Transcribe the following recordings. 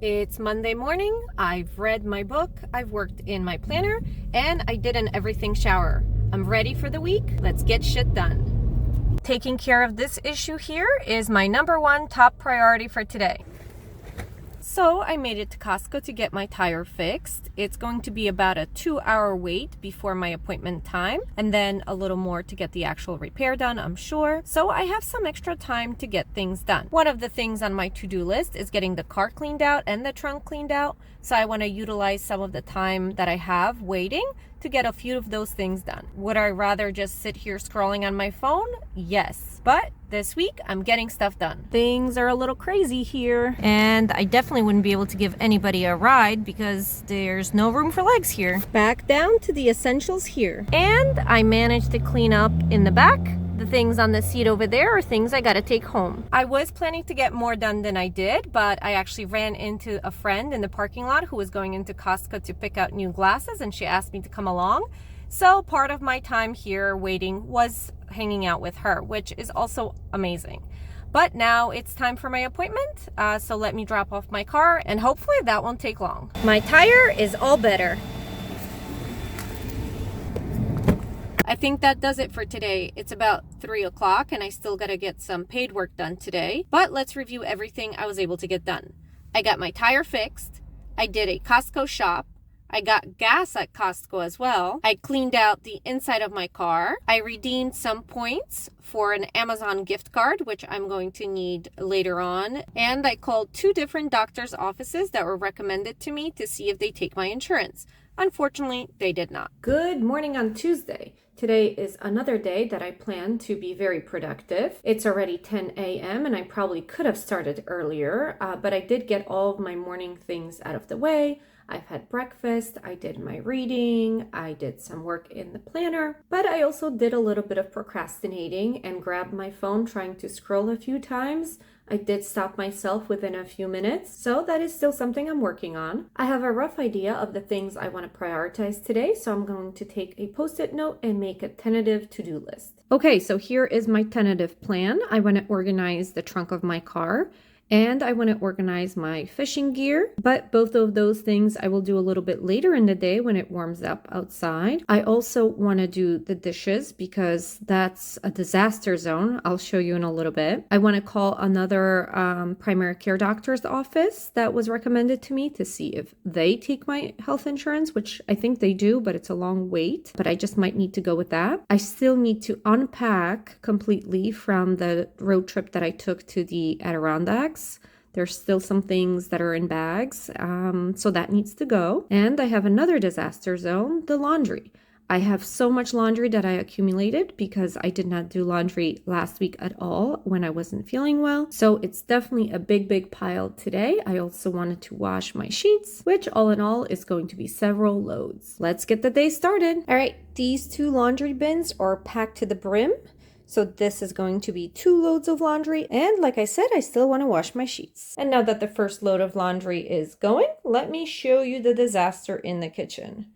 It's Monday morning. I've read my book, I've worked in my planner, and I did an everything shower. I'm ready for the week. Let's get shit done. Taking care of this issue here is my number one top priority for today. So I made it to Costco to get my tire fixed. It's going to be about a 2-hour wait before my appointment time, and then a little more to get the actual repair done, I'm sure. So I have some extra time to get things done. One of the things on my to-do list is getting the car cleaned out and the trunk cleaned out. So I want to utilize some of the time that I have waiting to get a few of those things done. Would I rather just sit here scrolling on my phone? Yes. But this week, I'm getting stuff done. Things are a little crazy here, and I definitely wouldn't be able to give anybody a ride because there's no room for legs here. Back down to the essentials here. And I managed to clean up in the back. The things on the seat over there are things I gotta take home. I was planning to get more done than I did, but I actually ran into a friend in the parking lot who was going into Costco to pick out new glasses, and she asked me to come along. So part of my time here waiting was hanging out with her, which is also amazing. But now it's time for my appointment, so let me drop off my car, and hopefully that won't take long. My tire is all better. I think that does it for today. It's about 3 o'clock and I still gotta get some paid work done today. But let's review everything I was able to get done. I got my tire fixed. I did a Costco shop. I got gas at Costco as well. I cleaned out the inside of my car. I redeemed some points for an Amazon gift card, which I'm going to need later on. And I called 2 different doctor's offices that were recommended to me to see if they take my insurance. Unfortunately, they did not. Good morning on Tuesday. Today is another day that I plan to be very productive. It's already 10 a.m. and I probably could have started earlier, but I did get all of my morning things out of the way. I've had breakfast, I did my reading, I did some work in the planner, but I also did a little bit of procrastinating and grabbed my phone trying to scroll a few times. I did stop myself within a few minutes, so that is still something I'm working on. I have a rough idea of the things I want to prioritize today, so I'm going to take a post-it note and make a tentative to-do list. Okay, so here is my tentative plan. I want to organize the trunk of my car, and I want to organize my fishing gear, but both of those things I will do a little bit later in the day when it warms up outside. I also want to do the dishes because that's a disaster zone. I'll show you in a little bit. I want to call another primary care doctor's office that was recommended to me to see if they take my health insurance, which I think they do, but it's a long wait, but I just might need to go with that. I still need to unpack completely from the road trip that I took to the Adirondacks. There's still some things that are in bags, so that needs to go. And I have another disaster zone, the laundry. I have so much laundry that I accumulated because I did not do laundry last week at all when I wasn't feeling well. So it's definitely a big pile today. I also wanted to wash my sheets, which all in all is going to be several loads. Let's get the day started. All right, these 2 laundry bins are packed to the brim. So this is going to be 2 loads of laundry. And like I said, I still want to wash my sheets. And now that the first load of laundry is going, let me show you the disaster in the kitchen.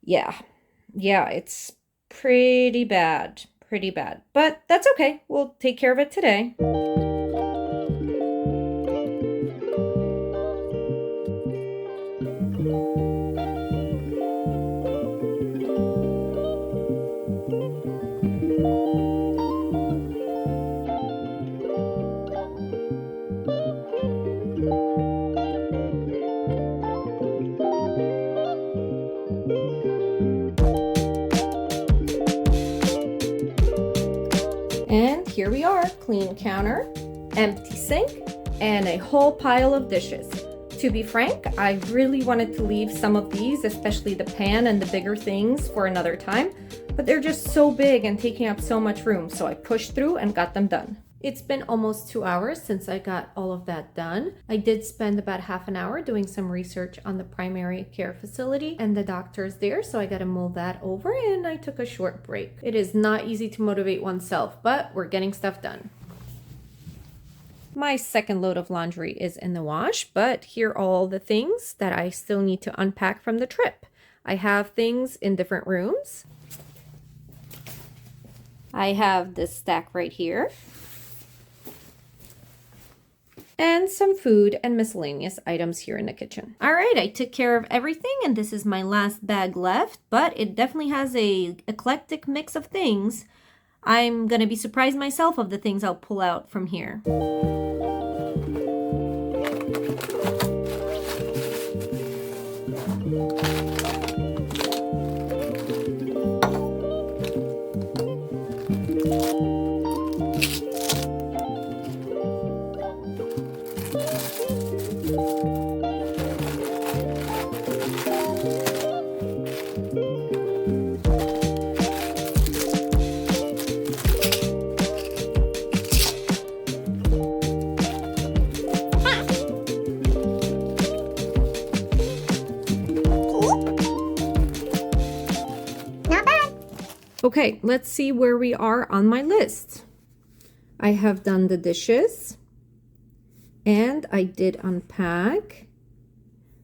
Yeah, it's pretty bad. But that's okay. We'll take care of it today. And here we are, clean counter, empty sink, and a whole pile of dishes. To be frank, I really wanted to leave some of these, especially the pan and the bigger things, for another time, but they're just so big and taking up so much room, so I pushed through and got them done. It's been almost 2 hours since I got all of that done. I did spend about half an hour doing some research on the primary care facility and the doctors there, so I got to mull that over and I took a short break. It is not easy to motivate oneself, but we're getting stuff done. My second load of laundry is in the wash, but here are all the things that I still need to unpack from the trip. I have things in different rooms. I have this stack right here. and some food and miscellaneous items here in the kitchen. All right, I took care of everything, and this is my last bag left, but it definitely has a eclectic mix of things. I'm gonna be surprised myself of the things I'll pull out from here. Okay, let's see where we are on my list. I have done the dishes and I did unpack.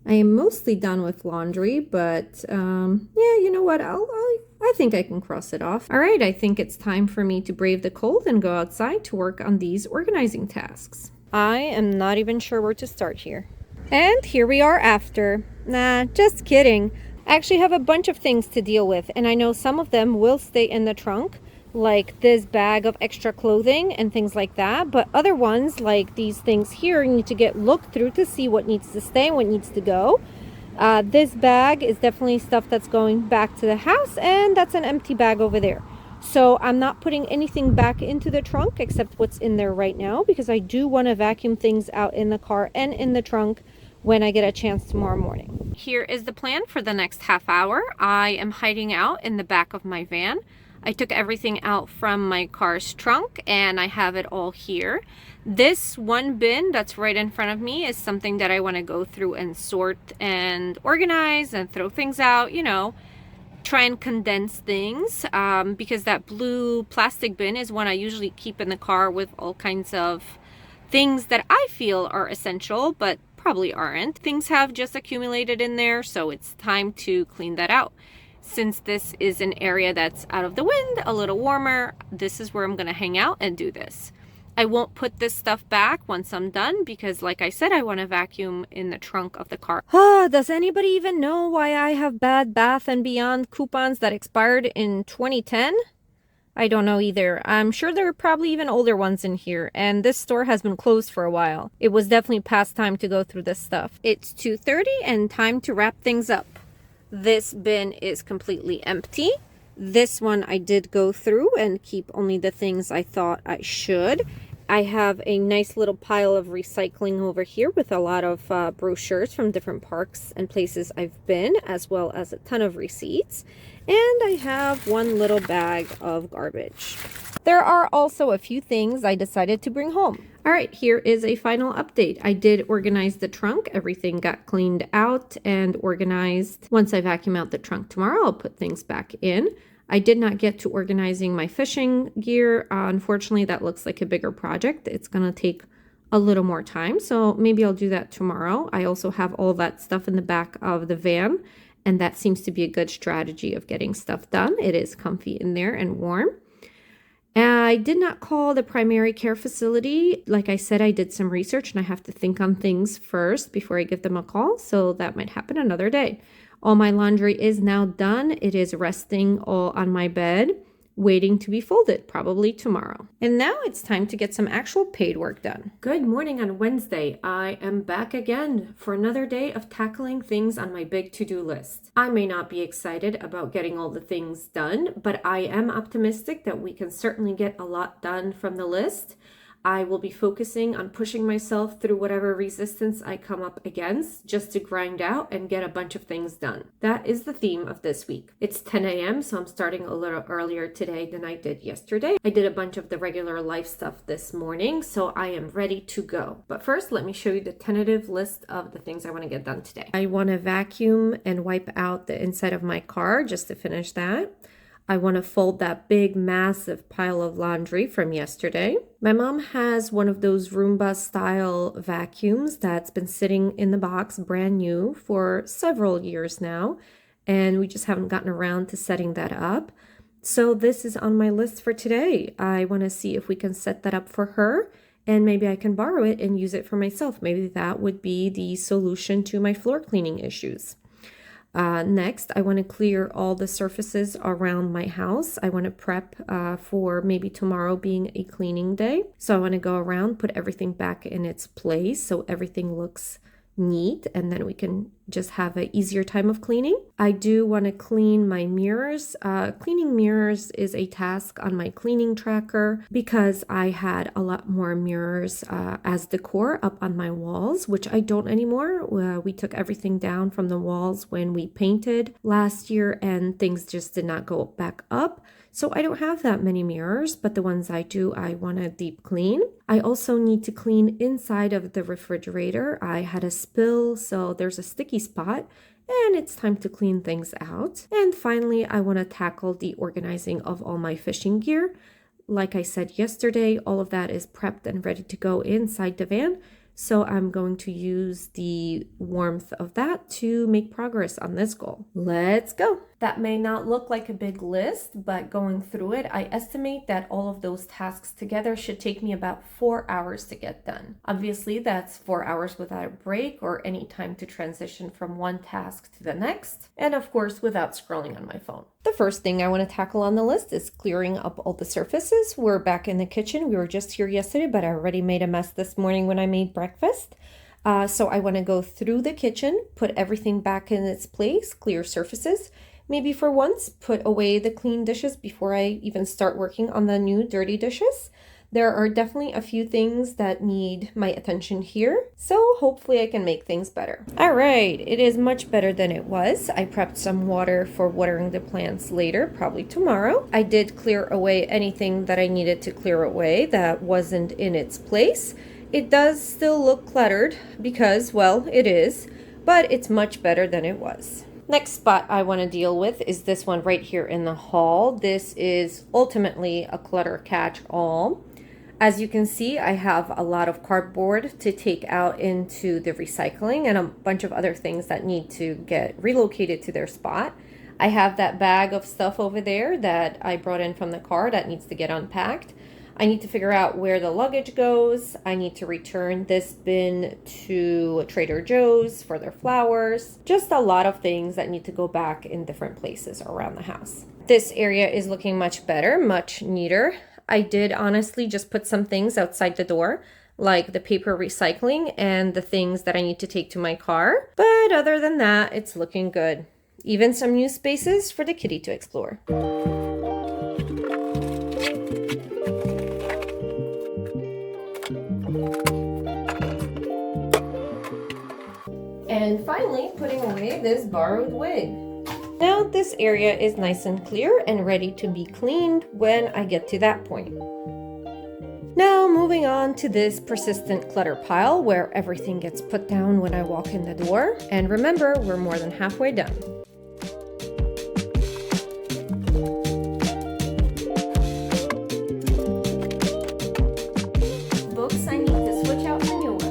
I am mostly done with laundry, but yeah, you know what? I think I can cross it off. All right, I think it's time for me to brave the cold and go outside to work on these organizing tasks. I am not even sure where to start here. And here we are after. Nah, just kidding. I actually have a bunch of things to deal with, and I know some of them will stay in the trunk, like this bag of extra clothing and things like that, but other ones, like these things here, need to get looked through to see what needs to stay and what needs to go. This bag is definitely stuff that's going back to the house, and that's an empty bag over there. So I'm not putting anything back into the trunk except what's in there right now, because I do want to vacuum things out in the car and in the trunk when I get a chance tomorrow morning. Here is the plan for the next half hour. I am hiding out in the back of my van. I took everything out from my car's trunk and I have it all here. This one bin that's right in front of me is something that I want to go through and sort and organize and throw things out, you know, try and condense things, because that blue plastic bin is one I usually keep in the car with all kinds of things that I feel are essential, but probably aren't. Things have just accumulated in there, so it's time to clean that out. Since this is an area that's out of the wind, a little warmer, this is where I'm gonna hang out and do this. I won't put this stuff back once I'm done because, like I said, I want to vacuum in the trunk of the car. Does anybody even know why I have Bed Bath & Beyond coupons that expired in 2010? I don't know either. I'm sure there are probably even older ones in here, and this store has been closed for a while. It was definitely past time to go through this stuff. It's 2:30 and time to wrap things up. This bin is completely empty. This one I did go through and keep only the things I thought I should. I have a nice little pile of recycling over here with a lot of brochures from different parks and places I've been, as well as a ton of receipts. And I have one little bag of garbage. There are also a few things I decided to bring home. All right, here is a final update. I did organize the trunk. Everything got cleaned out and organized. Once I vacuum out the trunk tomorrow, I'll put things back in. I did not get to organizing my fishing gear. Unfortunately, that looks like a bigger project. It's gonna take a little more time, so maybe I'll do that tomorrow. I also have all that stuff in the back of the van, and that seems to be a good strategy of getting stuff done. It is comfy in there and warm. I did not call the primary care facility. Like I said, I did some research and I have to think on things first before I give them a call, so that might happen another day. All my laundry is now done. It is resting all on my bed, waiting to be folded, probably tomorrow. And now it's time to get some actual paid work done. Good morning on Wednesday. I am back again for another day of tackling things on my big to-do list. I may not be excited about getting all the things done, but I am optimistic that we can certainly get a lot done from the list. I will be focusing on pushing myself through whatever resistance I come up against just to grind out and get a bunch of things done. That is the theme of this week. It's 10 a.m., so I'm starting a little earlier today than I did yesterday. I did a bunch of the regular life stuff this morning, so I am ready to go. But first, let me show you the tentative list of the things I want to get done today. I want to vacuum and wipe out the inside of my car just to finish that. I want to fold that big, massive pile of laundry from yesterday. My mom has one of those Roomba style vacuums that's been sitting in the box brand new for several years now, and we just haven't gotten around to setting that up. So this is on my list for today. I want to see if we can set that up for her and maybe I can borrow it and use it for myself. Maybe that would be the solution to my floor cleaning issues. Next, I want to clear all the surfaces around my house. I want to prep for maybe tomorrow being a cleaning day. So I want to go around, put everything back in its place so everything looks neat, and then we can just have an easier time of cleaning. I do want to clean my mirrors. Cleaning mirrors is a task on my cleaning tracker because I had a lot more mirrors as decor up on my walls, which I don't anymore. We took everything down from the walls when we painted last year and things just did not go back up. So I don't have that many mirrors, but the ones I do, I want to deep clean. I also need to clean inside of the refrigerator. I had a spill, so there's a sticky spot, and it's time to clean things out. And finally, I want to tackle the organizing of all my fishing gear. Like I said yesterday, all of that is prepped and ready to go inside the van. So I'm going to use the warmth of that to make progress on this goal. Let's go. That may not look like a big list, but going through it, I estimate that all of those tasks together should take me about 4 hours to get done. Obviously, that's 4 hours without a break or any time to transition from one task to the next. And of course, without scrolling on my phone. The first thing I want to tackle on the list is clearing up all the surfaces. We're back in the kitchen. We were just here yesterday, but I already made a mess this morning when I made breakfast. So I want to go through the kitchen, put everything back in its place, clear surfaces. Maybe for once, put away the clean dishes before I even start working on the new dirty dishes. There are definitely a few things that need my attention here, so hopefully I can make things better. All right, it is much better than it was. I prepped some water for watering the plants later, probably tomorrow. I did clear away anything that I needed to clear away that wasn't in its place. It does still look cluttered because, well, it is, but it's much better than it was. Next spot I want to deal with is this one right here in the hall. This is ultimately a clutter catch-all. As you can see, I have a lot of cardboard to take out into the recycling and a bunch of other things that need to get relocated to their spot. I have that bag of stuff over there that I brought in from the car that needs to get unpacked. I need to figure out where the luggage goes. I need to return this bin to Trader Joe's for their flowers. Just a lot of things that need to go back in different places around the house. This area is looking much better, much neater. I did honestly just put some things outside the door, like the paper recycling and the things that I need to take to my car. But other than that, it's looking good. Even some new spaces for the kitty to explore. And finally, putting away this borrowed wig. Now this area is nice and clear and ready to be cleaned when I get to that point. Now moving on to this persistent clutter pile where everything gets put down when I walk in the door. And remember, we're more than halfway done. Books I need to switch out for new ones.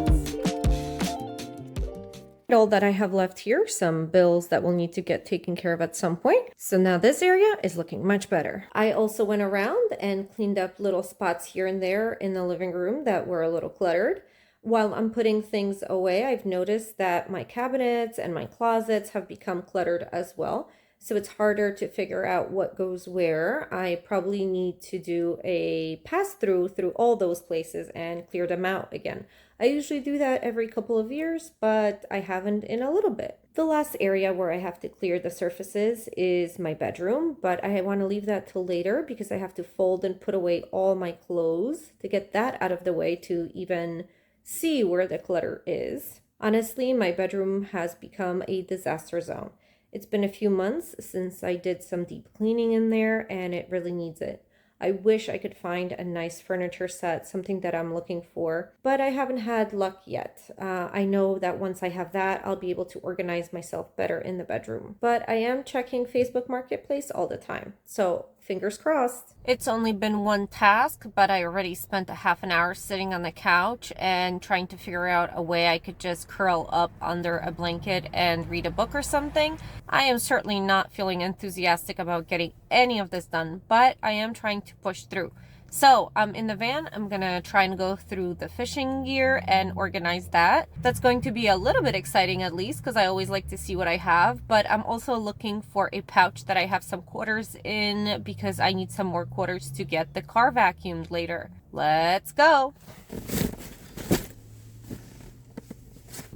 All that I have left here, some bills that will need to get taken care of at some point. So now this area is looking much better. I also went around and cleaned up little spots here and there in the living room that were a little cluttered. While I'm putting things away, I've noticed that my cabinets and my closets have become cluttered as well. So it's harder to figure out what goes where. I probably need to do a pass through all those places and clear them out again. I usually do that every couple of years, but I haven't in a little bit. The last area where I have to clear the surfaces is my bedroom, but I want to leave that till later because I have to fold and put away all my clothes to get that out of the way to even see where the clutter is. Honestly, my bedroom has become a disaster zone. It's been a few months since I did some deep cleaning in there and it really needs it. I wish I could find a nice furniture set, something that I'm looking for, but I haven't had luck yet. I know that once I have that, I'll be able to organize myself better in the bedroom. But I am checking Facebook Marketplace all the time, so fingers crossed. It's only been one task, but I already spent a half an hour sitting on the couch and trying to figure out a way I could just curl up under a blanket and read a book or something. I am certainly not feeling enthusiastic about getting any of this done, but I am trying to push through. So I'm in the van. I'm gonna try and go through the fishing gear and organize that. That's going to be a little bit exciting, at least, because I always like to see what I have. But I'm also looking for a pouch that I have some quarters in, because I need some more quarters to get the car vacuumed later. Let's go.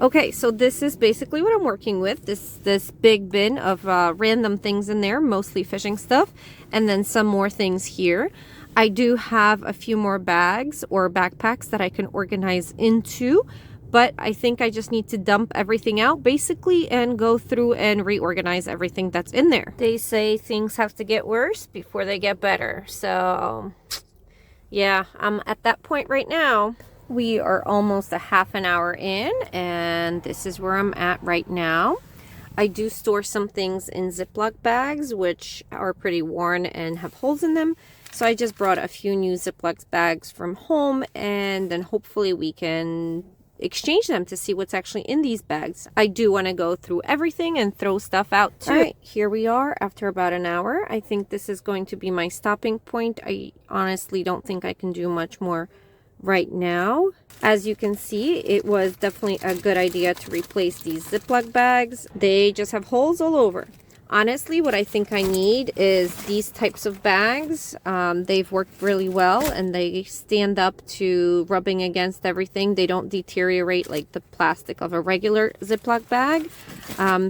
Okay, so this is basically what I'm working with. This big bin of random things in there, mostly fishing stuff, and then some more things here. I do have a few more bags or backpacks that I can organize into, but I think I just need to dump everything out basically and go through and reorganize everything that's in there. They say things have to get worse before they get better. So yeah, I'm at that point right now. We are almost a half an hour in, and this is where I'm at right now. I do store some things in Ziploc bags, which are pretty worn and have holes in them. So I just brought a few new Ziploc bags from home, and then hopefully we can exchange them to see what's actually in these bags. I do want to go through everything and throw stuff out too. All right, here we are after about an hour. I think this is going to be my stopping point. I honestly don't think I can do much more right now. As you can see, it was definitely a good idea to replace these Ziploc bags. They just have holes all over. Honestly, what I think I need is these types of bags. They've worked really well, and they stand up to rubbing against everything. They don't deteriorate like the plastic of a regular Ziploc bag.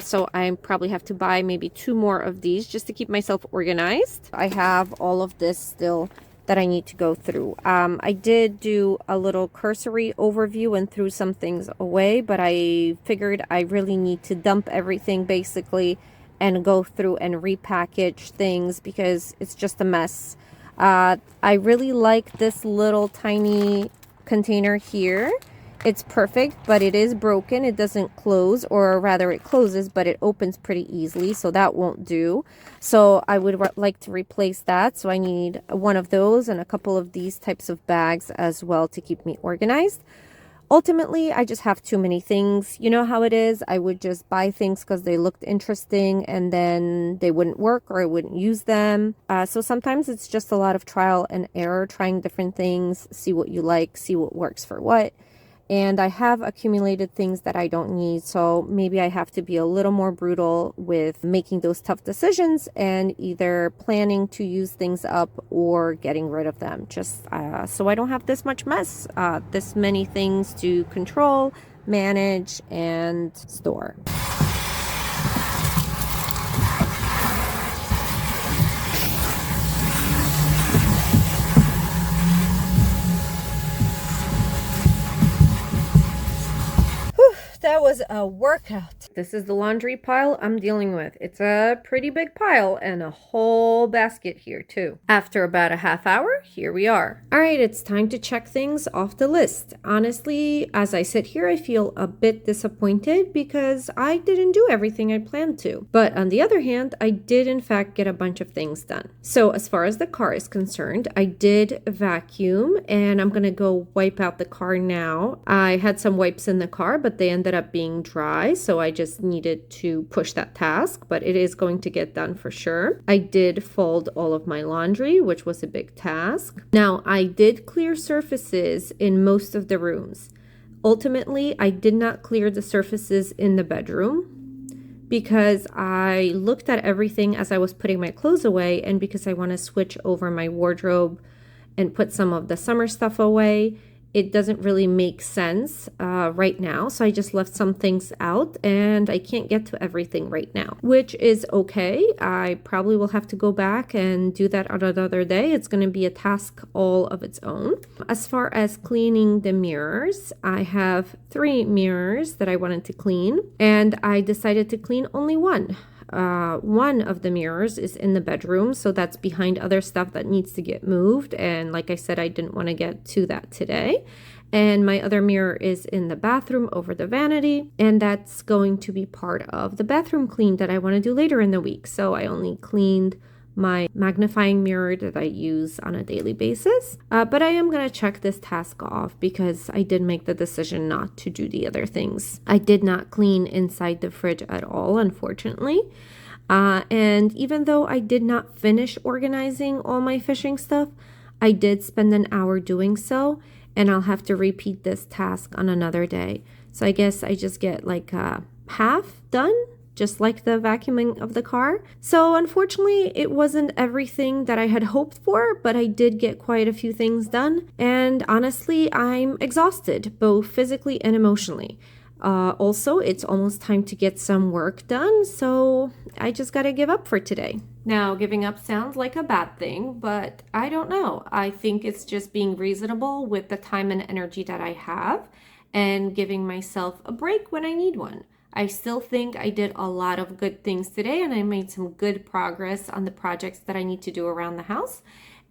So I probably have to buy maybe 2 more of these just to keep myself organized. I have all of this still that I need to go through. I did do a little cursory overview and threw some things away, but I figured I really need to dump everything basically and go through and repackage things because it's just a mess. I really like this little tiny container here. It's perfect, but it is broken. It doesn't close, or rather it closes, but it opens pretty easily, so that won't do. So I would like to replace that. So I need one of those and a couple of these types of bags as well to keep me organized. Ultimately, I just have too many things. You know how it is. I would just buy things because they looked interesting and then they wouldn't work or I wouldn't use them. So sometimes it's just a lot of trial and error, trying different things, see what you like, see what works for what. And I have accumulated things that I don't need, so maybe I have to be a little more brutal with making those tough decisions and either planning to use things up or getting rid of them, just so I don't have this much mess, this many things to control, manage, and store. That was a workout. This is the laundry pile I'm dealing with. It's a pretty big pile and a whole basket here too. After about a half hour, here we are. All right, it's time to check things off the list. Honestly, as I sit here, I feel a bit disappointed because I didn't do everything I planned to. But on the other hand, I did in fact get a bunch of things done. So as far as the car is concerned, I did vacuum, and I'm gonna go wipe out the car now. I had some wipes in the car, but they ended up being dry, so I just needed to push that task, but it is going to get done for sure. I did fold all of my laundry, which was a big task. Now, I did clear surfaces in most of the rooms. Ultimately, I did not clear the surfaces in the bedroom because I looked at everything as I was putting my clothes away, and because I want to switch over my wardrobe and put some of the summer stuff away. It doesn't really make sense right now, so I just left some things out, and I can't get to everything right now, which is okay. I probably will have to go back and do that on another day. It's going to be a task all of its own. As far as cleaning the mirrors, I have 3 mirrors that I wanted to clean, and I decided to clean only one. One of the mirrors is in the bedroom, so that's behind other stuff that needs to get moved, and like I said, I didn't want to get to that today. And my other mirror is in the bathroom over the vanity, and that's going to be part of the bathroom clean that I want to do later in the week. So I only cleaned my magnifying mirror that I use on a daily basis. But I am going to check this task off because I did make the decision not to do the other things. I did not clean inside the fridge at all, unfortunately. And even though I did not finish organizing all my fishing stuff, I did spend an hour doing so, and I'll have to repeat this task on another day. So I guess I just get like half done, just like the vacuuming of the car. So unfortunately, it wasn't everything that I had hoped for, but I did get quite a few things done. And honestly, I'm exhausted, both physically and emotionally. Also, it's almost time to get some work done, so I just gotta give up for today. Now, giving up sounds like a bad thing, but I don't know. I think it's just being reasonable with the time and energy that I have and giving myself a break when I need one. I still think I did a lot of good things today, and I made some good progress on the projects that I need to do around the house.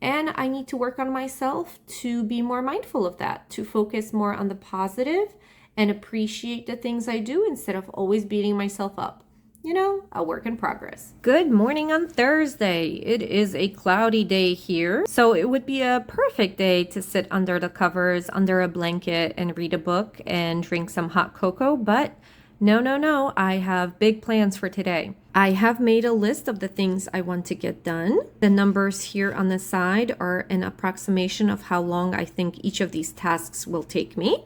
And I need to work on myself to be more mindful of that, to focus more on the positive and appreciate the things I do instead of always beating myself up. You know, a work in progress. Good morning on Thursday. It is a cloudy day here, so it would be a perfect day to sit under the covers, under a blanket, and read a book and drink some hot cocoa, but no, I have big plans for today. I have made a list of the things I want to get done. The numbers here on the side are an approximation of how long I think each of these tasks will take me.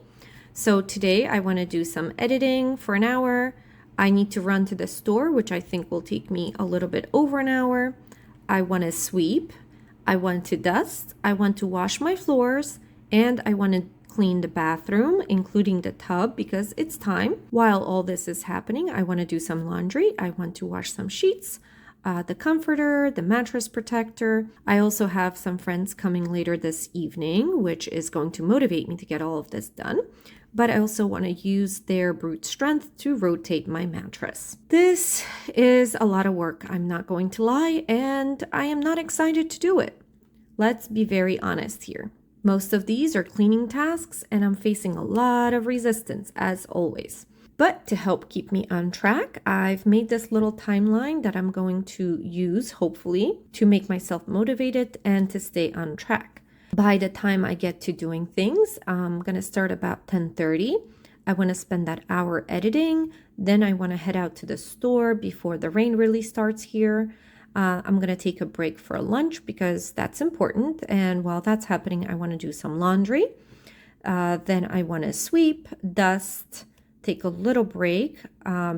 So today I want to do some editing for an hour. I need to run to the store, which I think will take me a little bit over an hour. I want to sweep. I want to dust. I want to wash my floors. And I want to clean the bathroom, including the tub, because it's time. While all this is happening, I want to do some laundry. I want to wash some sheets, the comforter, the mattress protector. I also have some friends coming later this evening, which is going to motivate me to get all of this done. But I also want to use their brute strength to rotate my mattress. This is a lot of work, I'm not going to lie, and I am not excited to do it. Let's be very honest here. Most of these are cleaning tasks, and I'm facing a lot of resistance, as always. But to help keep me on track, I've made this little timeline that I'm going to use, hopefully, to make myself motivated and to stay on track. By the time I get to doing things, I'm going to start about 10:30. I want to spend that hour editing. Then I want to head out to the store before the rain really starts here. I'm going to take a break for lunch because that's important. And while that's happening, I want to do some laundry. Then I want to sweep, dust, take a little break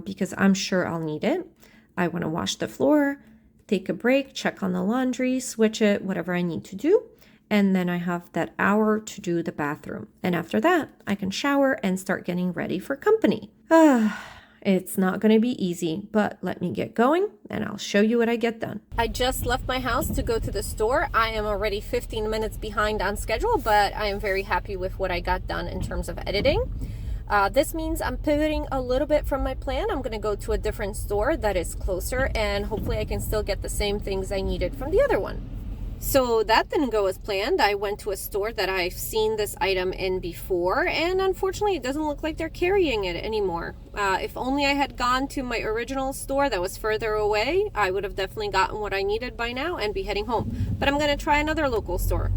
because I'm sure I'll need it. I want to wash the floor, take a break, check on the laundry, switch it, whatever I need to do. And then I have that hour to do the bathroom. And after that, I can shower and start getting ready for company. It's not going to be easy, but let me get going and I'll show you what I get done. I just left my house to go to the store. I am already 15 minutes behind on schedule, but I am very happy with what I got done in terms of editing. This means I'm pivoting a little bit from my plan. I'm going to go to a different store that is closer, and hopefully I can still get the same things I needed from the other one. So that didn't go as planned. I went to a store that I've seen this item in before, and unfortunately it doesn't look like they're carrying it anymore. If only I had gone to my original store that was further away, I would have definitely gotten what I needed by now and be heading home. But I'm going to try another local store.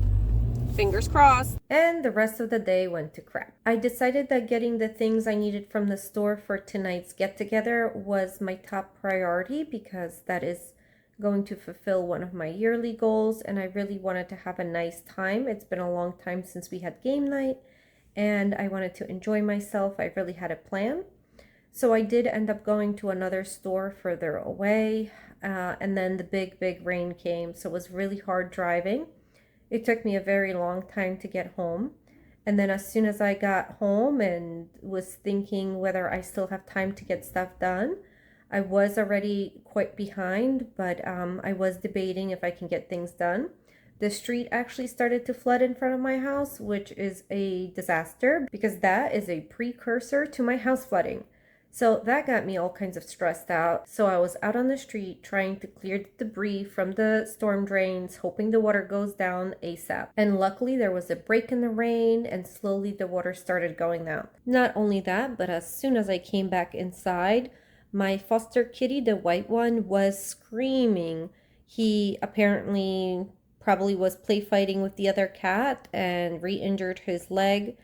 Fingers crossed. And the rest of the day went to crap. I decided that getting the things I needed from the store for tonight's get-together was my top priority because that is going to fulfill one of my yearly goals, and I really wanted to have a nice time. It's been a long time since we had game night, and I wanted to enjoy myself. I really had a plan. So I did end up going to another store further away, and then the big rain came, so it was really hard driving. It took me a very long time to get home. And then as soon as I got home and was thinking whether I still have time to get stuff done, I was already quite behind, but I was debating if I can get things done. The street actually started to flood in front of my house, which is a disaster because that is a precursor to my house flooding. So that got me all kinds of stressed out. So I was out on the street trying to clear the debris from the storm drains, hoping the water goes down ASAP. And luckily there was a break in the rain and slowly the water started going out. Not only that, but as soon as I came back inside, my foster kitty, the white one, was screaming. He apparently probably was play fighting with the other cat and re-injured his leg.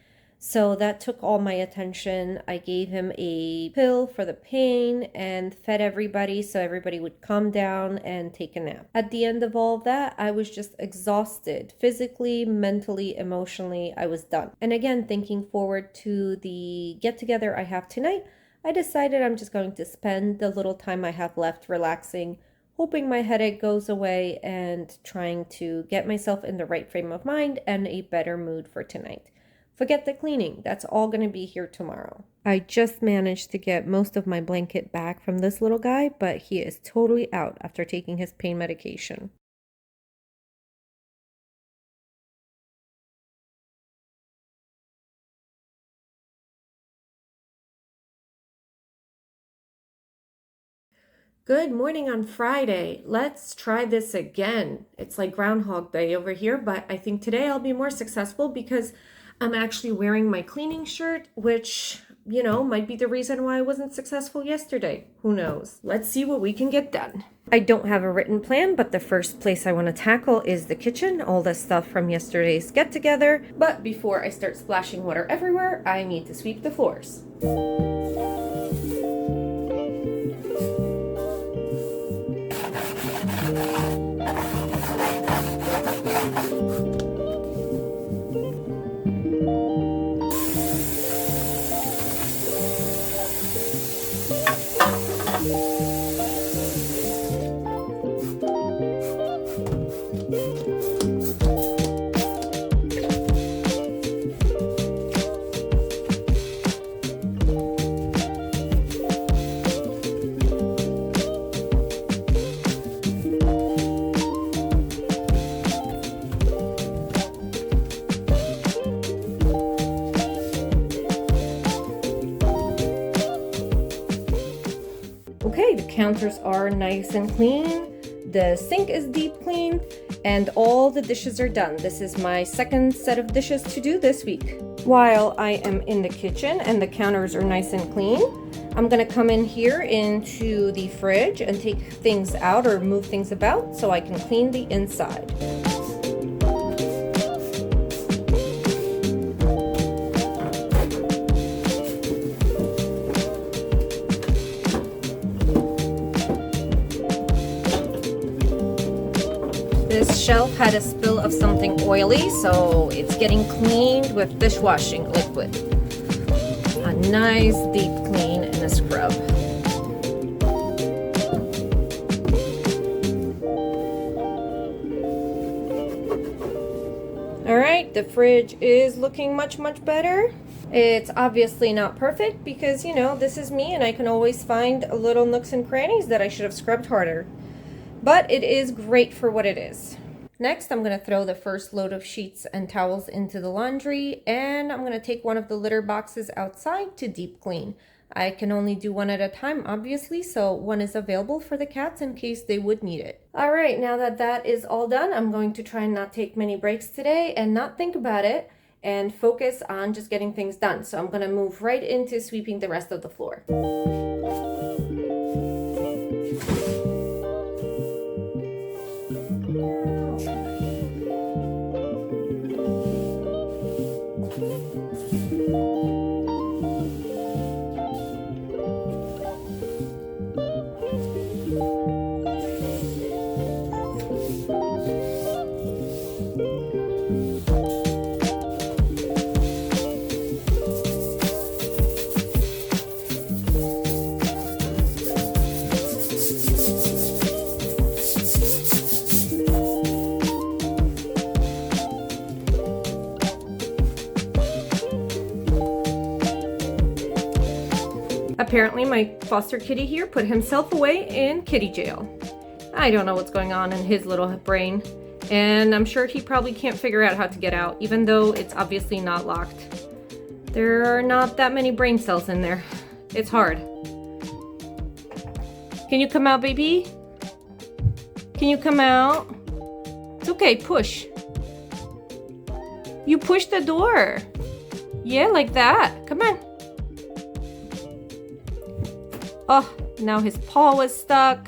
So that took all my attention. I gave him a pill for the pain and fed everybody so everybody would calm down and take a nap. At the end of all of that, I was just exhausted physically, mentally, emotionally. I was done. And again, thinking forward to the get together I have tonight, I decided I'm just going to spend the little time I have left relaxing, hoping my headache goes away, and trying to get myself in the right frame of mind and a better mood for tonight. Forget the cleaning. That's all going to be here tomorrow. I just managed to get most of my blanket back from this little guy, but he is totally out after taking his pain medication. Good morning on Friday. Let's try this again. It's like Groundhog Day over here, but I think today I'll be more successful because I'm actually wearing my cleaning shirt, which, might be the reason why I wasn't successful yesterday. Who knows? Let's see what we can get done. I don't have a written plan, but the first place I want to tackle is the kitchen, all the stuff from yesterday's get together. But before I start splashing water everywhere, I need to sweep the floors. Okay, the counters are nice and clean. The sink is deep clean and all the dishes are done. This is my second set of dishes to do this week. While I am in the kitchen and the counters are nice and clean, I'm gonna come in here into the fridge and take things out or move things about so I can clean the inside. This shelf had a spill of something oily, so it's getting cleaned with dishwashing liquid. A nice deep clean and a scrub. Alright, the fridge is looking much better. It's obviously not perfect because, this is me and I can always find little nooks and crannies that I should have scrubbed harder. But it is great for what it is. Next, I'm going to throw the first load of sheets and towels into the laundry, and I'm going to take one of the litter boxes outside to deep clean. I can only do one at a time, obviously, so one is available for the cats in case they would need it. All right, now that that is all done, I'm going to try and not take many breaks today and not think about it and focus on just getting things done. So I'm going to move right into sweeping the rest of the floor. Apparently my foster kitty here put himself away in kitty jail. I don't know what's going on in his little brain, and I'm sure he probably can't figure out how to get out, even though it's obviously not locked. There are not that many brain cells in there. It's hard. Can you come out, baby? Can you come out? It's okay, push. You push the door. Yeah, like that. Come on. Oh, now his paw was stuck.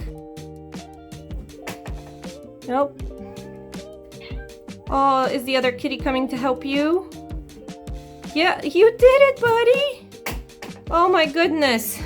Nope. Oh, is the other kitty coming to help you? Yeah, you did it, buddy. Oh my goodness.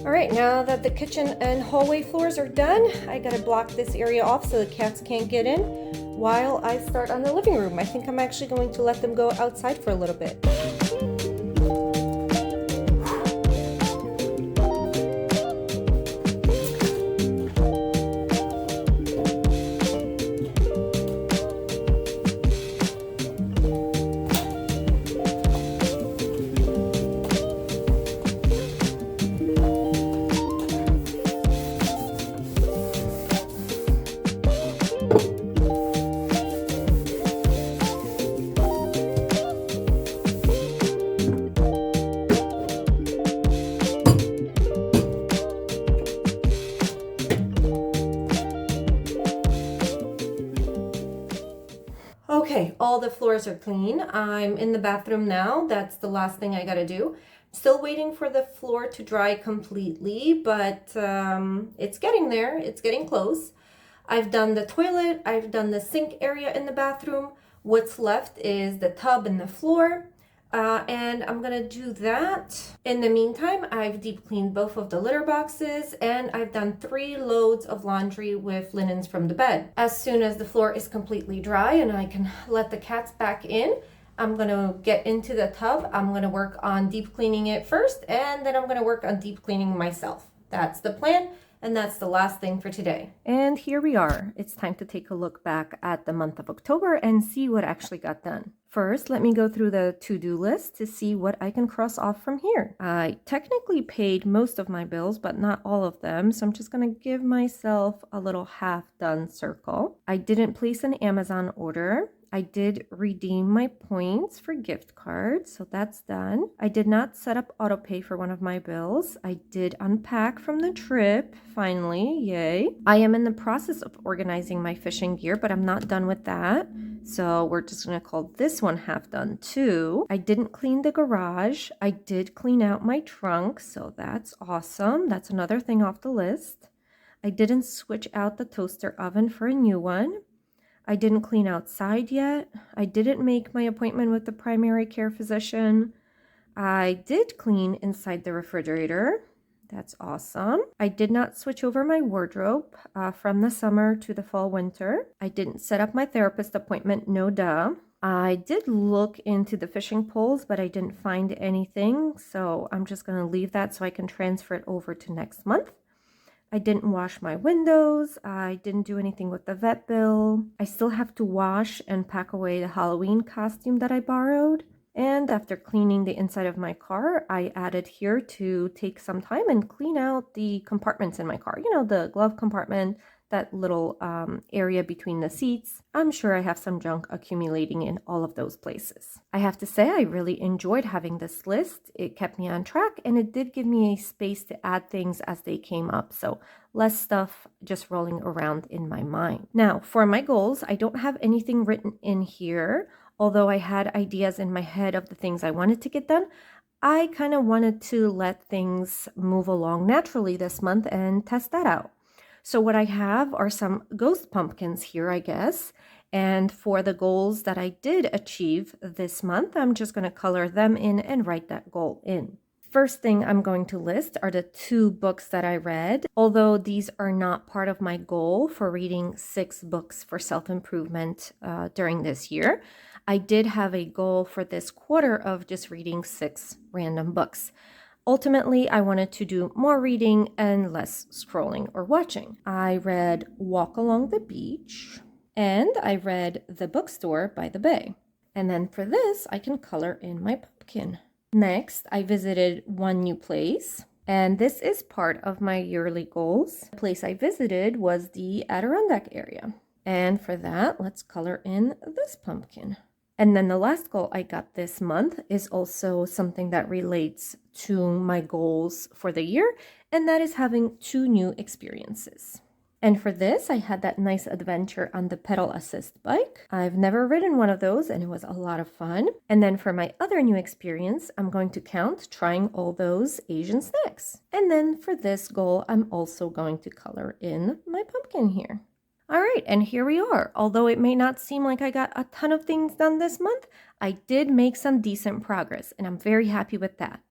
Alright, now that the kitchen and hallway floors are done, I gotta block this area off so the cats can't get in while I start on the living room. I think I'm actually going to let them go outside for a little bit. Okay, all the floors are clean. I'm in the bathroom now. That's the last thing I gotta do. Still waiting for the floor to dry completely, but it's getting there. It's getting close. I've done the toilet. I've done the sink area in the bathroom. What's left is the tub and the floor. And I'm gonna do that. In the meantime, I've deep cleaned both of the litter boxes and I've done 3 loads of laundry with linens from the bed. As soon as the floor is completely dry and I can let the cats back in, I'm gonna get into the tub. I'm gonna work on deep cleaning it first, and then I'm gonna work on deep cleaning myself. That's the plan. And that's the last thing for today. And here we are. It's time to take a look back at the month of October and see what actually got done. First, let me go through the to-do list to see what I can cross off from here. I technically paid most of my bills, but not all of them, so I'm just gonna give myself a little half-done circle. I didn't place an Amazon order. I did redeem my points for gift cards, so that's done. I did not set up autopay for one of my bills. I did unpack from the trip, finally, yay. I am in the process of organizing my fishing gear, but I'm not done with that. So we're just gonna call this one half done too. I didn't clean the garage. I did clean out my trunk, so that's awesome. That's another thing off the list. I didn't switch out the toaster oven for a new one. I didn't clean outside yet. I didn't make my appointment with the primary care physician. I did clean inside the refrigerator. That's awesome. I did not switch over my wardrobe from the summer to the fall winter. I didn't set up my therapist appointment, no duh. I did look into the fishing poles, but I didn't find anything. So I'm just gonna leave that so I can transfer it over to next month. I didn't wash my windows. I didn't do anything with the vet bill. I still have to wash and pack away the Halloween costume that I borrowed. And after cleaning the inside of my car, I added here to take some time and clean out the compartments in my car. You know, the glove compartment, that little area between the seats. I'm sure I have some junk accumulating in all of those places. I have to say I really enjoyed having this list. It kept me on track and it did give me a space to add things as they came up. So less stuff just rolling around in my mind. Now for my goals, I don't have anything written in here. Although I had ideas in my head of the things I wanted to get done, I kind of wanted to let things move along naturally this month and test that out. So what I have are some ghost pumpkins here, I guess. And for the goals that I did achieve this month, I'm just going to color them in and write that goal in. First thing I'm going to list are the 2 books that I read. Although these are not part of my goal for reading 6 books for self-improvement during this year, I did have a goal for this quarter of just reading 6 random books. Ultimately, I wanted to do more reading and less scrolling or watching. I read Walk Along the Beach and I read The Bookstore by the Bay. And then for this, I can color in my pumpkin. Next, I visited one new place, and this is part of my yearly goals. The place I visited was the Adirondack area. And for that, let's color in this pumpkin. And then the last goal I got this month is also something that relates to my goals for the year, and that is having 2 new experiences. And for this, I had that nice adventure on the pedal assist bike. I've never ridden one of those, and it was a lot of fun. And then for my other new experience, I'm going to count trying all those Asian snacks. And then for this goal, I'm also going to color in my pumpkin here. All right, and here we are. Although it may not seem like I got a ton of things done this month, I did make some decent progress, and I'm very happy with that.